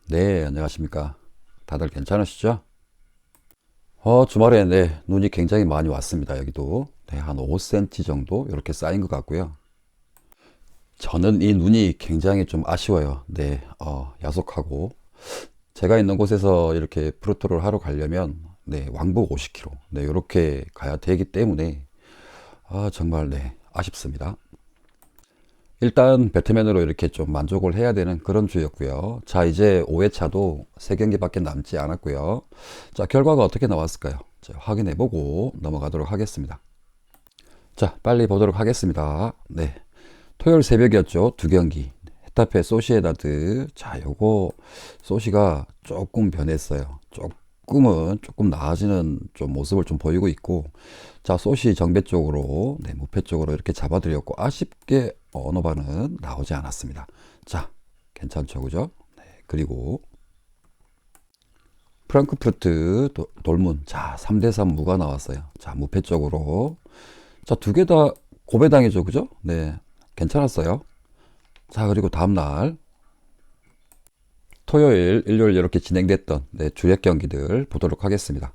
네, 안녕하십니까. 다들 괜찮으시죠? 주말에 눈이 굉장히 많이 왔습니다. 여기도. 네, 한 5cm 정도 이렇게 쌓인 것 같고요. 저는 이 눈이 굉장히 좀 아쉬워요. 네, 야속하고. 제가 있는 곳에서 이렇게 프루토를 하러 가려면, 네, 왕복 50km. 네, 이렇게 가야 되기 때문에, 정말, 네, 아쉽습니다. 일단 배트맨으로 이렇게 좀 만족을 해야 되는 그런 주였고요. 자, 이제 5회차도 3경기밖에 남지 않았고요. 자, 결과가 어떻게 나왔을까요? 자, 확인해 보고 넘어가도록 하겠습니다. 자, 빨리 보도록 하겠습니다. 네. 토요일 새벽이었죠. 2경기. 헤타페 소시에다드. 자, 요거 소시가 조금 변했어요. 조금 나아지는 좀 모습을 좀 보이고 있고, 자, 소시 정배 쪽으로, 네, 무패 쪽으로 이렇게 잡아드렸고, 아쉽게 언어바는 나오지 않았습니다. 자, 괜찮죠, 그죠? 네, 그리고 프랑크푸르트 돌문. 자, 3대3 무가 나왔어요. 자, 무패 쪽으로. 자, 두 개 다 고배당이죠, 그죠? 네, 괜찮았어요. 자, 그리고 다음날 토요일, 일요일 이렇게 진행됐던 네, 주력 경기들 보도록 하겠습니다.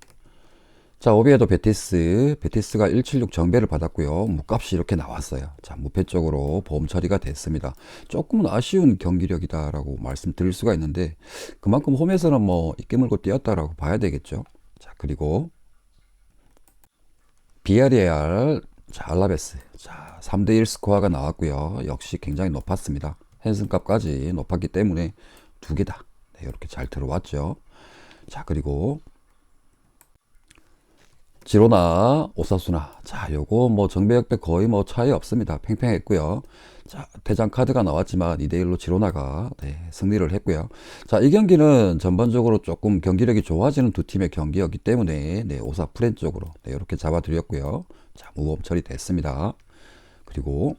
자, 오비에도 베티스가 176 정배를 받았고요. 무값이 이렇게 나왔어요. 자, 무패 쪽으로 보험 처리가 됐습니다. 조금은 아쉬운 경기력이다라고 말씀드릴 수가 있는데 그만큼 홈에서는 뭐 이깨 물고 뛰었다라고 봐야 되겠죠. 자, 그리고 비아리알, 자, 알라베스. 자, 3대1 스코어가 나왔고요. 역시 굉장히 높았습니다. 헨슨값까지 높았기 때문에 두 개다. 네, 이렇게 잘 들어왔죠. 자, 그리고 지로나 오사수나. 자, 요거 뭐 정배역배 거의 뭐 차이 없습니다. 팽팽했고요. 자, 대장 카드가 나왔지만 2대1로 지로나가 네, 승리를 했고요. 자, 이 경기는 전반적으로 조금 경기력이 좋아지는 두 팀의 경기였기 때문에 네, 오사 프렌 쪽으로 네, 이렇게 잡아드렸고요. 자, 무범 처리됐습니다. 그리고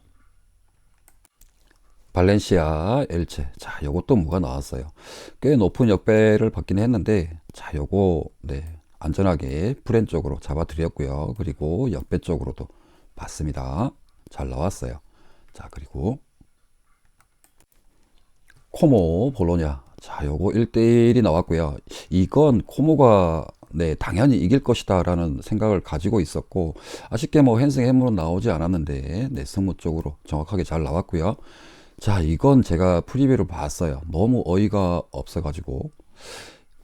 발렌시아, 엘체. 자, 요것도 무가 나왔어요. 꽤 높은 역배를 받긴 했는데, 자, 요거, 네, 안전하게 프렌 쪽으로 잡아드렸고요. 그리고 역배 쪽으로도 봤습니다. 잘 나왔어요. 자, 그리고 코모, 볼로냐. 자, 요거 1대1이 나왔고요. 이건 코모가 네, 당연히 이길 것이다 라는 생각을 가지고 있었고, 아쉽게 뭐 헨승 해물은 나오지 않았는데, 네, 승무 쪽으로 정확하게 잘 나왔고요. 자, 이건 제가 프리뷰를 봤어요. 너무 어이가 없어가지고.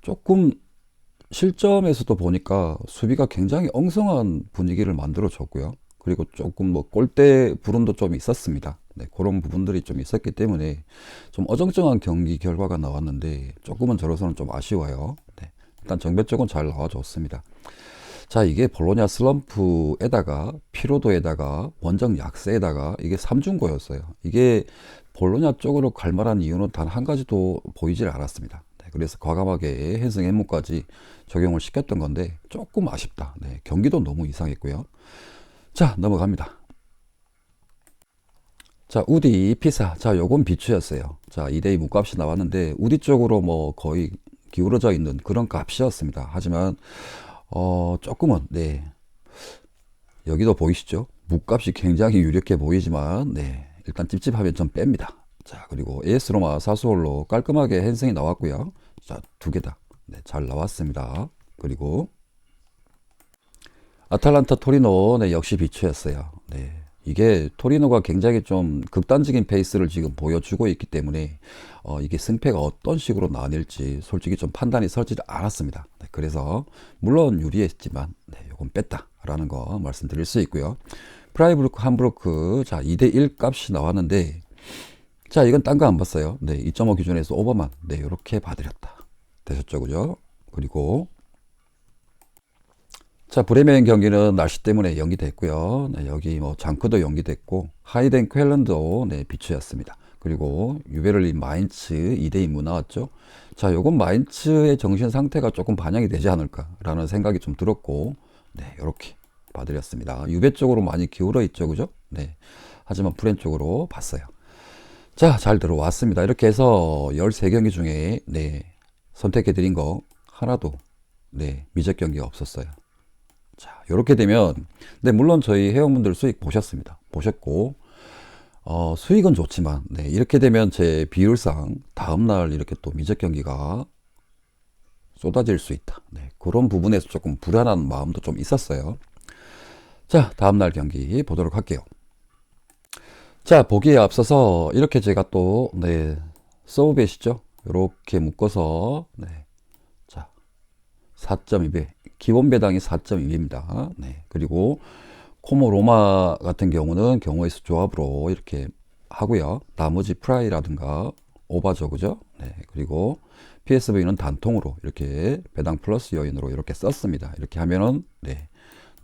조금 실점에서도 보니까 수비가 굉장히 엉성한 분위기를 만들어줬고요. 그리고 조금 뭐 골대 불운도 좀 있었습니다. 네, 그런 부분들이 좀 있었기 때문에 좀 어정쩡한 경기 결과가 나왔는데 조금은 저로서는 좀 아쉬워요. 네, 일단 정배 쪽은 잘 나와줬습니다. 자, 이게 볼로냐 슬럼프에다가 피로도에다가 원정 약세에다가 이게 삼중고였어요. 이게 볼로냐 쪽으로 갈 만한 이유는 단 한 가지도 보이질 않았습니다. 네, 그래서 과감하게 헨승 햄무까지 적용을 시켰던 건데 조금 아쉽다. 네, 경기도 너무 이상했고요. 자, 넘어갑니다. 자, 우디 피사. 자, 요건 비추였어요. 자, 2대2 무값이 나왔는데 우디 쪽으로 뭐 거의 기울어져 있는 그런 값이었습니다. 하지만 조금은, 네. 여기도 보이시죠? 무값이 굉장히 유력해 보이지만, 네. 일단 찝찝하면 좀 뺍니다. 자, 그리고 AS 로마 사수홀로 깔끔하게 헨승이 나왔고요. 자, 두 개다. 네, 잘 나왔습니다. 그리고 아탈란타 토리노, 네, 역시 비추였어요. 네. 이게 토리노가 굉장히 좀 극단적인 페이스를 지금 보여주고 있기 때문에 이게 승패가 어떤 식으로 나뉠지 솔직히 좀 판단이 서지 않았습니다. 네, 그래서 물론 유리했지만 네, 요건 뺐다라는 거 말씀드릴 수 있고요. 프라이브루크 함부르크 자 2대1 값이 나왔는데 자 이건 딴 거 안 봤어요. 네, 2.5 기준에서 오버만 네 이렇게 봐드렸다. 되셨죠, 그죠? 그리고 자, 브레멘 경기는 날씨 때문에 연기됐고요. 네, 여기 뭐 장크도 연기됐고 하이덴 쾰른도 네, 비추였습니다. 그리고 유베를린 마인츠 2대2 무 나왔죠. 자, 요건 마인츠의 정신 상태가 조금 반영이 되지 않을까라는 생각이 좀 들었고, 네, 이렇게 봐드렸습니다. 유베 쪽으로 많이 기울어 있죠, 그죠? 네. 하지만 프렌 쪽으로 봤어요. 자, 잘 들어왔습니다. 이렇게 해서 13경기 중에 네, 선택해드린 거 하나도 네, 미적 경기가 없었어요. 자, 이렇게 되면, 네, 물론 저희 회원분들 수익 보셨습니다. 보셨고, 수익은 좋지만, 네, 이렇게 되면 제 비율상 다음날 이렇게 또 미적 경기가 쏟아질 수 있다. 네, 그런 부분에서 조금 불안한 마음도 좀 있었어요. 자, 다음날 경기 보도록 할게요. 자, 보기에 앞서서 이렇게 제가 또, 네, 서브벳이죠. 이렇게 묶어서, 네, 자, 4.2배. 기본 배당이 4.2배입니다. 네, 그리고 코모 로마 같은 경우는 경우의 수 조합으로 이렇게 하고요. 나머지 프라이라든가 오바죠, 그죠? 네, 그리고 PSV는 단통으로 이렇게 배당 플러스 요인으로 이렇게 썼습니다. 이렇게 하면은, 네,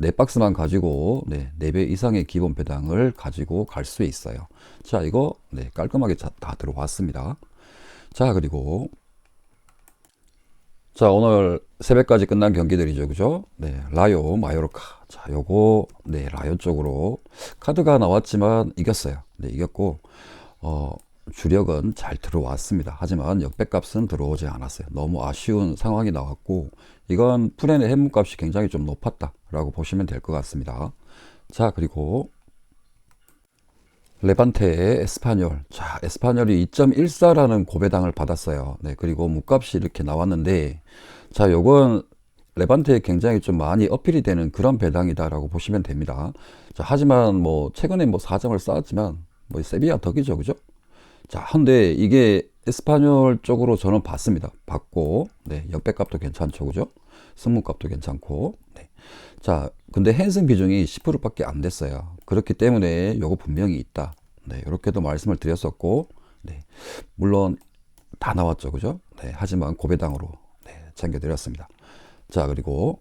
4박스만 가지고, 네, 4배 이상의 기본 배당을 가지고 갈 수 있어요. 자, 이거, 네, 깔끔하게 다 들어왔습니다. 자, 그리고, 자, 오늘 새벽까지 끝난 경기들이죠, 그죠? 네, 라요, 마요르카. 자, 요거, 네, 라요 쪽으로 카드가 나왔지만 이겼어요. 네, 이겼고, 주력은 잘 들어왔습니다. 하지만 역배값은 들어오지 않았어요. 너무 아쉬운 상황이 나왔고, 이건 프렌의 해문값이 굉장히 좀 높았다라고 보시면 될 것 같습니다. 자, 그리고 레반테의 에스파뇰. 자, 에스파뇰이 2.14라는 고배당을 받았어요. 네, 그리고 무값이 이렇게 나왔는데, 자, 요건 레반테에 굉장히 좀 많이 어필이 되는 그런 배당이다라고 보시면 됩니다. 자, 하지만 뭐 최근에 뭐 4점을 쌓았지만 뭐 세비야 덕이죠, 그죠? 자, 근데 이게 에스파뇰 쪽으로 저는 봤습니다. 봤고, 네, 역배값도 괜찮죠, 그죠? 승무값도 괜찮고, 네. 자, 근데 핸승 비중이 10%밖에 안 됐어요. 그렇기 때문에 요거 분명히 있다. 네, 이렇게도 말씀을 드렸었고, 네, 물론 다 나왔죠, 그죠? 네, 하지만 고배당으로 네, 챙겨드렸습니다. 자, 그리고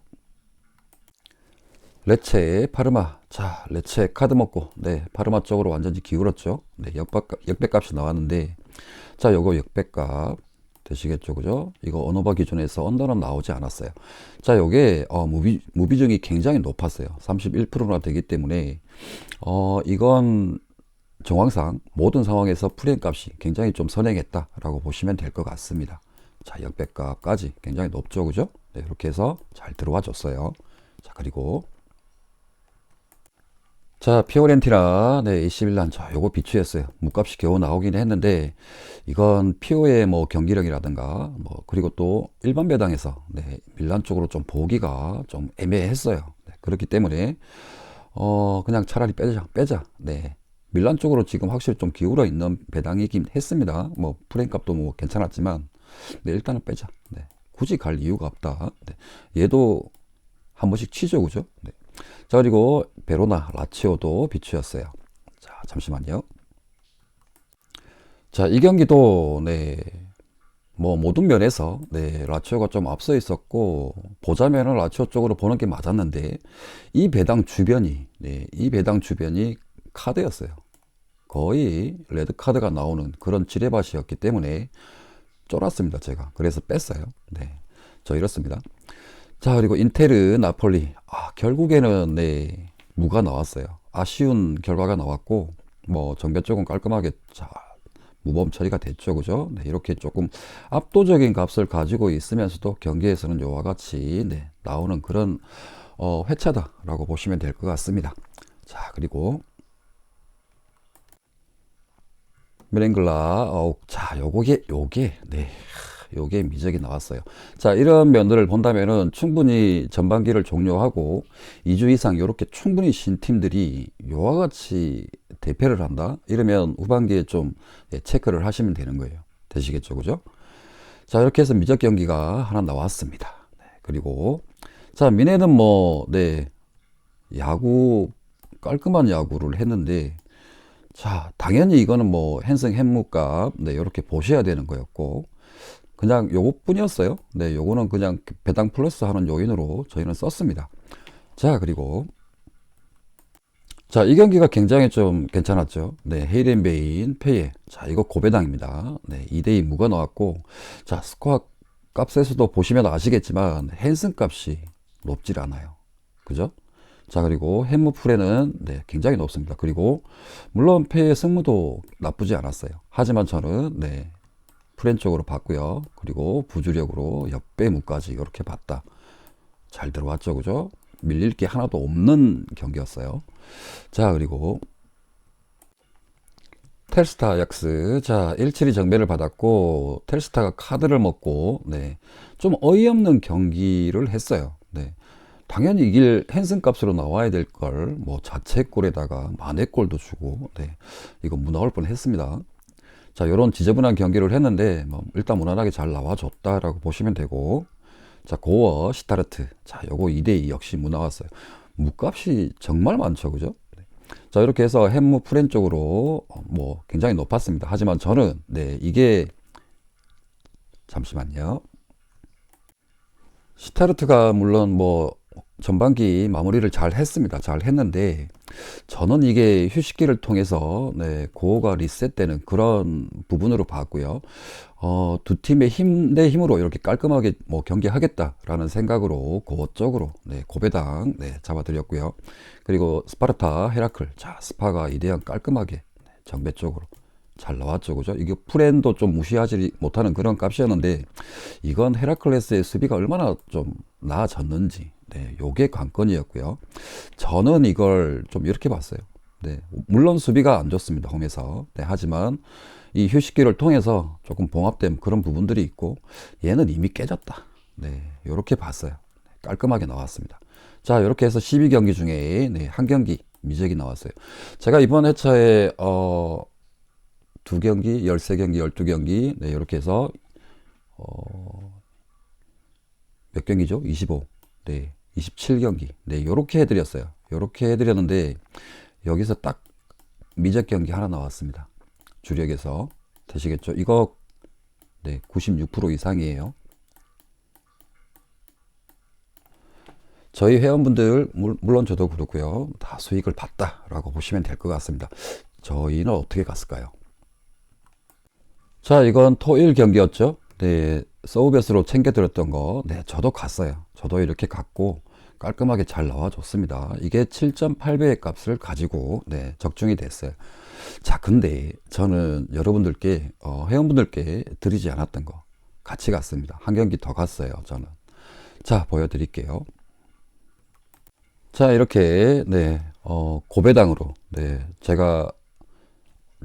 레체 파르마. 자, 레체 카드 먹고, 네, 파르마 쪽으로 완전히 기울었죠. 네, 역배값이 나왔는데, 자, 요거 역배값 되시겠죠, 그죠? 이거 언어바 기준에서 언더는 나오지 않았어요. 자, 요게 무비중이 굉장히 높았어요. 31%나 되기 때문에 이건 정황상 모든 상황에서 프레임 값이 굉장히 좀 선행했다라고 보시면 될 것 같습니다. 자, 역배값까지 굉장히 높죠, 그죠? 네, 이렇게 해서 잘 들어와 줬어요. 자, 그리고 자, 피오렌티나, 네, AC 밀란. 자, 요거 비추였어요. 무값이 겨우 나오긴 했는데, 이건 피오의 뭐 경기력이라든가, 뭐, 그리고 또 일반 배당에서, 네, 밀란 쪽으로 좀 보기가 좀 애매했어요. 네, 그렇기 때문에, 그냥 차라리 빼자. 네. 밀란 쪽으로 지금 확실히 좀 기울어 있는 배당이긴 했습니다. 뭐, 프레임 값도 뭐 괜찮았지만, 네, 일단은 빼자. 네. 굳이 갈 이유가 없다. 네. 얘도 한 번씩 치죠, 그죠? 네. 자, 그리고 베로나, 라치오도 비추였어요. 자, 잠시만요. 자, 이 경기도, 네, 뭐, 모든 면에서, 네, 라치오가 좀 앞서 있었고, 보자면은 라치오 쪽으로 보는 게 맞았는데, 이 배당 주변이, 네, 이 배당 주변이 카드였어요. 거의 레드 카드가 나오는 그런 지뢰밭이었기 때문에 쫄았습니다, 제가. 그래서 뺐어요. 네, 저 이렇습니다. 자, 그리고 인테르, 나폴리. 아, 결국에는, 네, 무가 나왔어요. 아쉬운 결과가 나왔고, 뭐, 정배 쪽은 깔끔하게, 자, 무범 처리가 됐죠, 그죠? 네, 이렇게 조금 압도적인 값을 가지고 있으면서도 경기에서는 요와 같이, 네, 나오는 그런, 회차다라고 보시면 될 것 같습니다. 자, 그리고, 미랭글라, 자, 요게, 네. 요게 미적이 나왔어요. 자, 이런 면들을 본다면은 충분히 전반기를 종료하고 2주 이상 이렇게 충분히 신 팀들이 요와 같이 대패를 한다? 이러면 후반기에 좀 체크를 하시면 되는 거예요. 되시겠죠? 그죠? 자, 이렇게 해서 미적 경기가 하나 나왔습니다. 네, 그리고 자, 미네는 뭐, 네, 야구, 깔끔한 야구를 했는데 자, 당연히 이거는 뭐 핸승 현무값, 네, 이렇게 보셔야 되는 거였고 그냥 요것뿐이었어요. 네, 요거는 그냥 배당 플러스 하는 요인으로 저희는 썼습니다. 자, 그리고 자, 이 경기가 굉장히 좀 괜찮았죠. 네, 헤이렌베인 페이에. 자, 이거 고배당입니다. 네, 2대2 무가 나왔고 자, 스코어 값에서도 보시면 아시겠지만 핸슨 값이 높질 않아요. 그죠? 자, 그리고 햄무풀에는 네, 굉장히 높습니다. 그리고 물론 페이의 승무도 나쁘지 않았어요. 하지만 저는 네, 프렌 쪽으로 봤고요. 그리고 부주력으로 역배무까지 이렇게 봤다. 잘 들어왔죠, 그죠? 밀릴 게 하나도 없는 경기였어요. 자, 그리고 텔스타 아약스. 자, 1-7이 정배를 받았고, 텔스타가 카드를 먹고, 네. 좀 어이없는 경기를 했어요. 네. 당연히 이길 핸슨 값으로 나와야 될 걸, 뭐, 자책골에다가 만회골도 주고, 네. 이거 무나올 뻔 했습니다. 자, 요런 지저분한 경기를 했는데, 뭐, 일단 무난하게 잘 나와줬다라고 보시면 되고, 자, 고어, 시타르트. 자, 요거 2대2 역시 무 나왔어요. 무값이 정말 많죠, 그죠? 자, 이렇게 해서 햄무 프렌 쪽으로 뭐 굉장히 높았습니다. 하지만 저는 네, 이게 잠시만요. 시타르트가 물론 뭐 전반기 마무리를 잘 했습니다. 잘 했는데 저는 이게 휴식기를 통해서 네, 고호가 리셋되는 그런 부분으로 봤고요. 두 팀의 힘 내 힘으로 이렇게 깔끔하게 뭐 경기하겠다라는 생각으로 고호 쪽으로 네, 고배당 네, 잡아드렸고요. 그리고 스파르타 헤라클, 자 스파가 이대한 깔끔하게 네, 정배 쪽으로 잘 나왔죠, 그죠? 이게 프렌도 좀 무시하지 못하는 그런 값이었는데 이건 헤라클레스의 수비가 얼마나 좀 나아졌는지 네, 요게 관건이었고요. 저는 이걸 좀 이렇게 봤어요. 네, 물론 수비가 안 좋습니다, 홈에서. 네, 하지만 이 휴식기를 통해서 조금 봉합된 그런 부분들이 있고 얘는 이미 깨졌다. 네, 요렇게 봤어요. 깔끔하게 나왔습니다. 자, 이렇게 해서 12경기 중에 네, 한 경기 미적이 나왔어요. 제가 이번 회차에 2경기, 13경기, 12경기 네, 이렇게 해서 몇 경기죠? 25. 네. 27경기. 네, 요렇게 해드렸어요. 요렇게 해드렸는데, 여기서 딱 미적 경기 하나 나왔습니다. 주력에서. 되시겠죠? 이거, 네, 96% 이상이에요. 저희 회원분들, 물론 저도 그렇고요. 다 수익을 봤다라고 보시면 될 것 같습니다. 저희는 어떻게 갔을까요? 자, 이건 토일 경기였죠? 네, 서브베스로 챙겨드렸던 거, 네, 저도 갔어요. 저도 이렇게 갔고, 깔끔하게 잘 나와줬습니다. 이게 7.8배의 값을 가지고, 네, 적중이 됐어요. 자, 근데 저는 여러분들께, 회원분들께 드리지 않았던 거, 같이 갔습니다. 한 경기 더 갔어요, 저는. 자, 보여드릴게요. 자, 이렇게, 네, 고배당으로, 네, 제가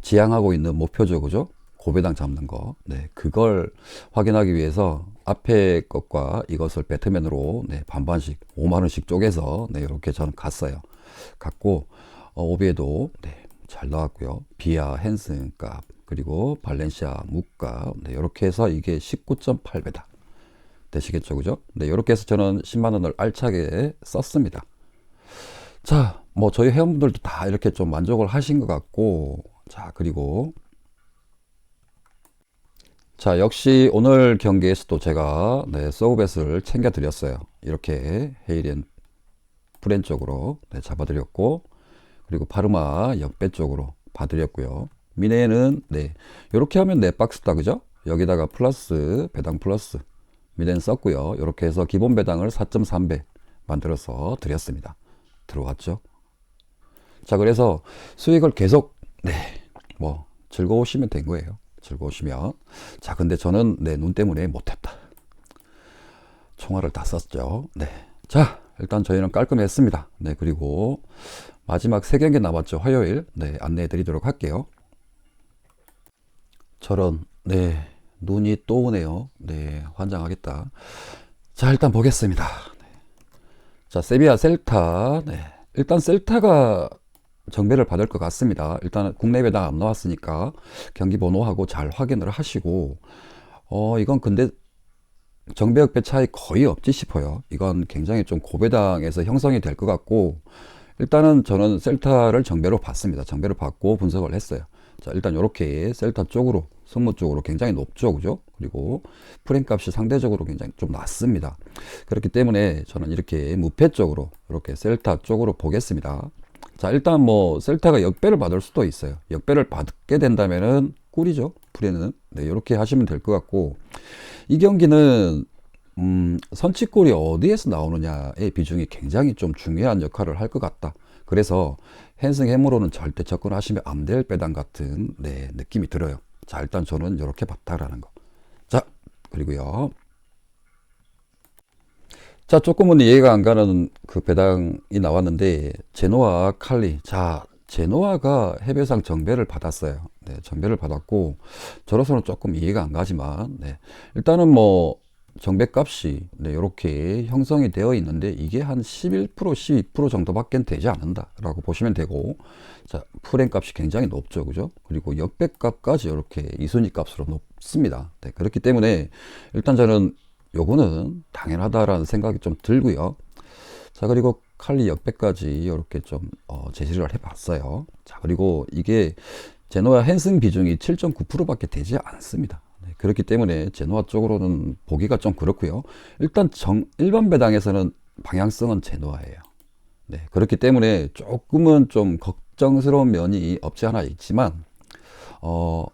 지향하고 있는 목표죠, 그죠? 고배당 잡는 거. 네, 그걸 확인하기 위해서 앞에 것과 이것을 배트맨으로 네, 반반씩 5만원씩 쪼개서 네, 이렇게 저는 갔어요. 갔고, 오비에도 네, 잘 나왔고요. 비아 헨슨 값, 그리고 발렌시아 무값, 네, 이렇게 해서 이게 19.8배다. 되시겠죠, 그죠? 네, 이렇게 해서 저는 10만원을 알차게 썼습니다. 자, 뭐 저희 회원분들도 다 이렇게 좀 만족을 하신 것 같고, 자, 그리고 자, 역시 오늘 경기에서도 제가 네, 서브뱃을 챙겨 드렸어요. 이렇게 헤이렌 브랜 쪽으로 네, 잡아드렸고, 그리고 파르마 역배 쪽으로 봐드렸고요. 미네는 네, 이렇게 하면 네 박스다, 그죠? 여기다가 플러스 배당 플러스 미네는 썼고요. 이렇게 해서 기본 배당을 4.3배 만들어서 드렸습니다. 들어왔죠? 자, 그래서 수익을 계속 네, 뭐 즐거우시면 된 거예요. 즐거우시면. 자, 근데 저는 내 눈 때문에 못했다. 총알을 다 썼죠. 네. 자, 일단 저희는 깔끔했습니다. 네, 그리고 마지막 3경기 남았죠. 화요일. 네, 안내해 드리도록 할게요. 저런, 네, 눈이 또 오네요. 네, 환장하겠다. 자, 일단 보겠습니다. 네. 자, 세비야 셀타. 네. 일단 셀타가 정배를 받을 것 같습니다. 일단 국내 배당 안 나왔으니까 경기 번호하고 잘 확인을 하시고, 이건 근데 정배역배 차이 거의 없지 싶어요. 이건 굉장히 좀 고배당에서 형성이 될 것 같고, 일단은 저는 셀타를 정배로 봤습니다. 정배를 받고 분석을 했어요. 자, 일단 이렇게 셀타 쪽으로, 승무 쪽으로 굉장히 높죠, 그죠? 그리고 프레임 값이 상대적으로 굉장히 좀 낮습니다. 그렇기 때문에 저는 이렇게 무패 쪽으로, 이렇게 셀타 쪽으로 보겠습니다. 자, 일단 뭐 셀타가 역배를 받을 수도 있어요. 역배를 받게 된다면은 꿀이죠. 프레는. 네, 이렇게 하시면 될 것 같고, 이 경기는 선취골이 어디에서 나오느냐의 비중이 굉장히 좀 중요한 역할을 할 것 같다. 그래서 헨승 해무로는 절대 접근하시면 안 될 배당 같은 네, 느낌이 들어요. 자, 일단 저는 이렇게 봤다라는 거. 자, 그리고요. 자, 조금은 이해가 안 가는 그 배당이 나왔는데 제노와 칼리. 자, 제노아가 해외상 정배를 받았어요. 네, 정배를 받았고 저로서는 조금 이해가 안 가지만 네, 일단은 뭐 정배값이 네, 이렇게 형성이 되어 있는데 이게 한 11% 12% 정도밖에 되지 않는다라고 보시면 되고, 자 프레임 값이 굉장히 높죠, 그죠? 그리고 역배값까지 이렇게 이순위 값으로 높습니다. 네, 그렇기 때문에 일단 저는 요거는 당연하다라는 생각이 좀 들고요. 자 그리고 칼리 역배까지 이렇게 좀 제시를 해봤어요. 자 그리고 이게 제노아 핸승 비중이 7.9% 밖에 되지 않습니다. 네, 그렇기 때문에 제노아 쪽으로는 보기가 좀 그렇고요. 일단 일반 배당에서는 방향성은 제노아예요. 네, 그렇기 때문에 조금은 좀 걱정스러운 면이 없지 않아 있지만 어,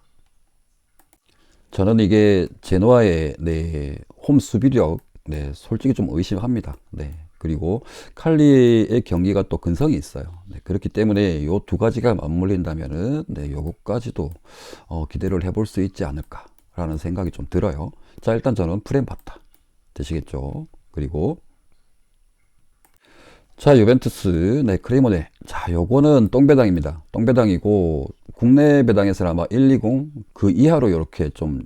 저는 이게 제노아의 네, 홈 수비력 네, 솔직히 좀 의심합니다. 네. 그리고 칼리의 경기가 또 근성이 있어요. 네, 그렇기 때문에 요 두 가지가 맞물린다면은 네, 요거까지도 기대를 해볼 수 있지 않을까라는 생각이 좀 들어요. 자, 일단 저는 프레임 봤다. 되시겠죠? 그리고 자, 유벤투스, 네, 크레모네. 자, 요거는 똥배당입니다. 똥배당이고 국내 배당에서는 아마 120 그 이하로 이렇게 좀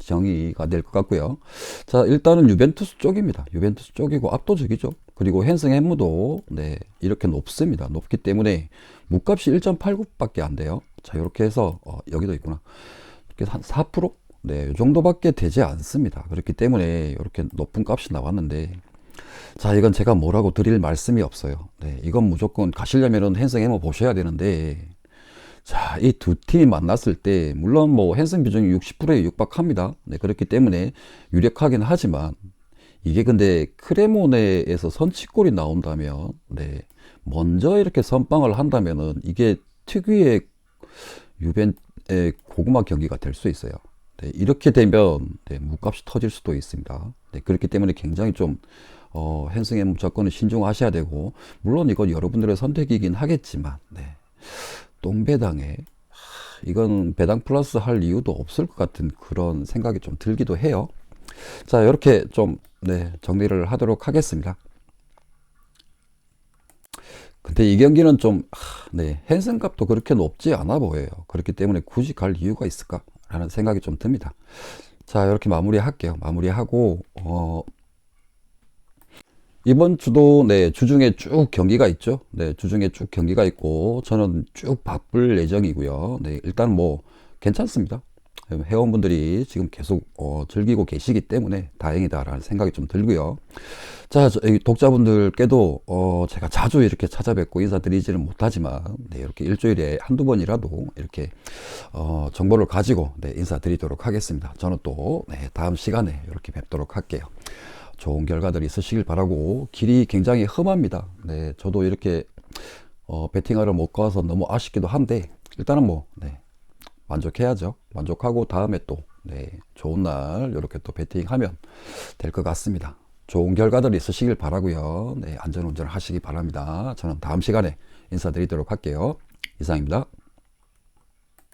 정의가 될 것 같고요. 자, 일단은 유벤투스 쪽입니다. 유벤투스 쪽이고 압도적이죠. 그리고 핸승 햄무도 네, 이렇게 높습니다. 높기 때문에 무값이 1.89밖에 안 돼요. 자, 이렇게 해서 여기도 있구나. 이렇게 한 4%? 네, 이 정도밖에 되지 않습니다. 그렇기 때문에 이렇게 높은 값이 나왔는데, 자, 이건 제가 뭐라고 드릴 말씀이 없어요. 네, 이건 무조건 가시려면은 핸승 햄무 보셔야 되는데, 자, 이 두 팀이 만났을 때, 물론 뭐 핸승 비중이 60%에 육박합니다. 네, 그렇기 때문에 유력하긴 하지만, 이게 근데 크레모네에서 선취골이 나온다면, 네, 먼저 이렇게 선빵을 한다면은, 이게 특유의 유벤의 고구마 경기가 될 수 있어요. 네, 이렇게 되면, 네, 무값이 터질 수도 있습니다. 네, 그렇기 때문에 굉장히 좀, 핸승의 무조건은 신중하셔야 되고, 물론 이건 여러분들의 선택이긴 하겠지만, 네. 똥배당에 이건 배당 플러스 할 이유도 없을 것 같은 그런 생각이 좀 들기도 해요. 자, 이렇게 좀 네, 정리를 하도록 하겠습니다. 근데 이 경기는 좀 네, 핸슨 값도 그렇게 높지 않아 보여요. 그렇기 때문에 굳이 갈 이유가 있을까라는 생각이 좀 듭니다. 자, 이렇게 마무리할게요. 마무리하고 이번 주도 네, 주중에 쭉 경기가 있죠. 네, 주중에 쭉 경기가 있고 저는 쭉 바쁠 예정이고요. 네, 일단 뭐 괜찮습니다. 회원분들이 지금 계속 즐기고 계시기 때문에 다행이다라는 생각이 좀 들고요. 자, 독자분들께도 제가 자주 이렇게 찾아뵙고 인사드리지는 못하지만 네, 이렇게 일주일에 한두 번이라도 이렇게 정보를 가지고 네, 인사드리도록 하겠습니다. 저는 또 네, 다음 시간에 이렇게 뵙도록 할게요. 좋은 결과들이 있으시길 바라고, 길이 굉장히 험합니다. 네, 저도 이렇게 배팅하러 못 가서 너무 아쉽기도 한데 일단은 뭐 네, 만족해야죠. 만족하고 다음에 또 네, 좋은 날 이렇게 또 배팅하면 될 것 같습니다. 좋은 결과들이 있으시길 바라고요. 네, 안전운전 하시기 바랍니다. 저는 다음 시간에 인사드리도록 할게요. 이상입니다.